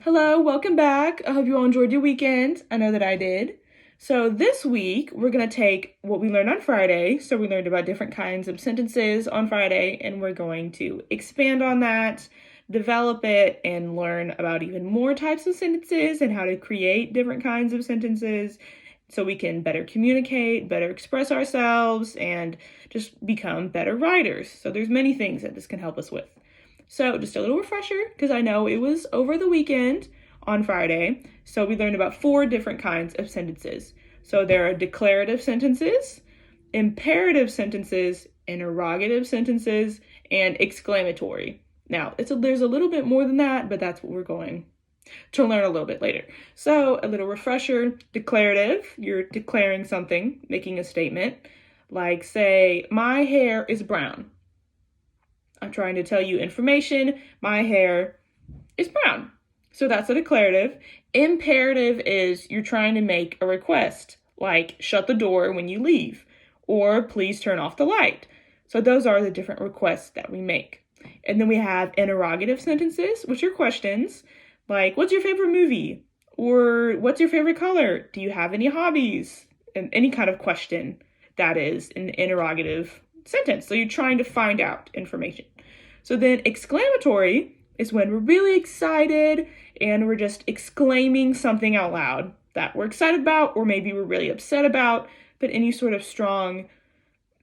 Hello, welcome back. I hope you all enjoyed your weekend. I know that I did. So this week, we're going to take what we learned on Friday. So we learned about different kinds of sentences on Friday, and we're going to expand on that, develop it, and learn about even more types of sentences and how to create different kinds of sentences so we can better communicate, better express ourselves, and just become better writers. So there's many things that this can help us with. So just a little refresher, because I know it was over the weekend on Friday. So we learned about 4 different kinds of sentences. So there are declarative sentences, imperative sentences, interrogative sentences, and exclamatory. Now, there's a little bit more than that, but that's what we're going to learn a little bit later. So a little refresher, declarative, you're declaring something, making a statement, like say, my hair is brown. I'm trying to tell you information. My hair is brown. So that's a declarative. Imperative is you're trying to make a request, like shut the door when you leave, or please turn off the light. So those are the different requests that we make. And then we have interrogative sentences, which are questions, like what's your favorite movie? Or what's your favorite color? Do you have any hobbies? And any kind of question that is an interrogative sentence. So you're trying to find out information. So then exclamatory is when we're really excited and we're just exclaiming something out loud that we're excited about, or maybe we're really upset about, but any sort of strong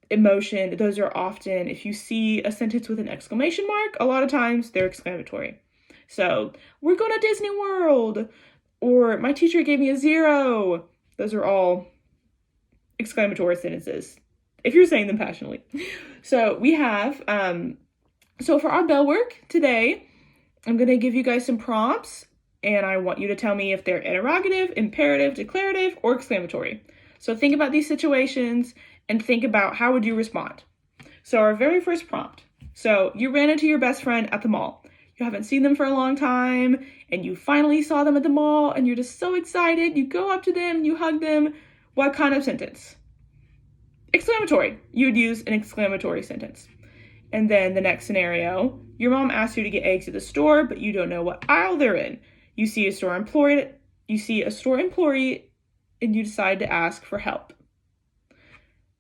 emotion, those are often, if you see a sentence with an exclamation mark, a lot of times they're exclamatory. So, we're going to Disney World, or my teacher gave me a 0. Those are all exclamatory sentences, if you're saying them passionately. So we have, so for our bell work today, I'm going to give you guys some prompts, and I want you to tell me if they're interrogative, imperative, declarative, or exclamatory. So think about these situations and think about how would you respond. So our very first prompt. So you ran into your best friend at the mall. You haven't seen them for a long time, and you finally saw them at the mall, and you're just so excited. You go up to them, you hug them. What kind of sentence? Exclamatory. You would use an exclamatory sentence. And then the next scenario, your mom asks you to get eggs at the store, but you don't know what aisle they're in. You see a store employee, and you decide to ask for help.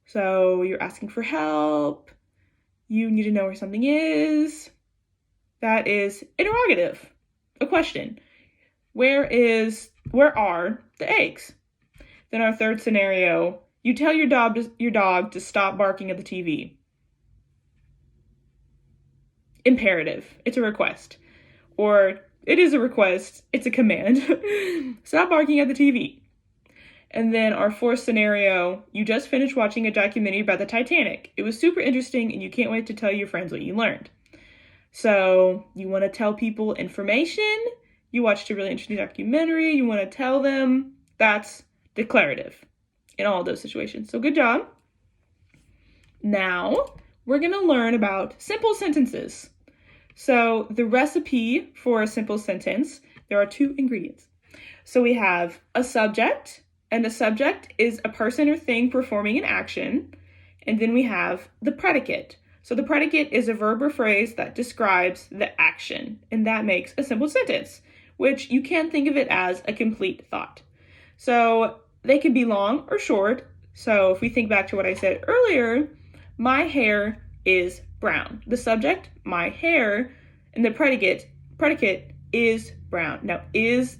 So you're asking for help. You need to know where something is. That is interrogative, a question. Where are the eggs? Then our third scenario, you tell your dog to stop barking at the TV. Imperative, it's a request. Or it is a request, it's a command. Stop barking at the TV. And then our fourth scenario, you just finished watching a documentary about the Titanic. It was super interesting and you can't wait to tell your friends what you learned. So you want to tell people information, you watched a really interesting documentary, you want to tell them, that's declarative in all of those situations. So good job. Now we're going to learn about simple sentences. So the recipe for a simple sentence, there are 2 ingredients. So we have a subject, and the subject is a person or thing performing an action. And then we have the predicate. So the predicate is a verb or phrase that describes the action, and that makes a simple sentence, which you can think of it as a complete thought. So they can be long or short. So if we think back to what I said earlier, my hair is brown. The subject, my hair, and the predicate is brown. Now, is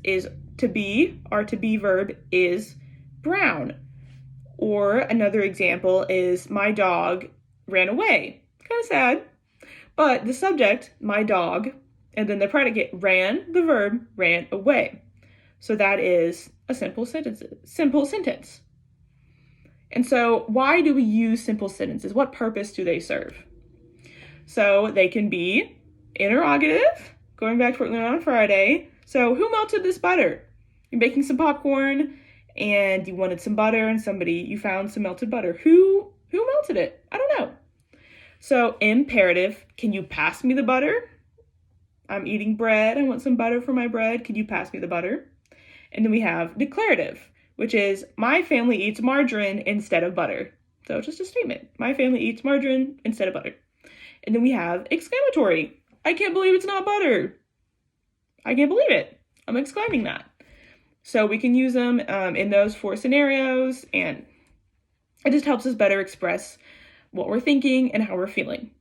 to be, our to be verb is brown. Or another example is my dog ran away. Kind of sad. But the subject, my dog, and then the predicate ran, the verb ran away. So that is a simple sentence. And so why do we use simple sentences? What purpose do they serve? So they can be interrogative, going back to what we learned on Friday. So who melted this butter? You're making some popcorn and you wanted some butter and you found some melted butter. Who melted it? I don't know. So imperative, can you pass me the butter? I'm eating bread. I want some butter for my bread. Could you pass me the butter? And then we have declarative, which is my family eats margarine instead of butter. So just a statement. My family eats margarine instead of butter. And then we have exclamatory. I can't believe it's not butter. I can't believe it. I'm exclaiming that. So we can use them in those 4 scenarios, and it just helps us better express what we're thinking and how we're feeling.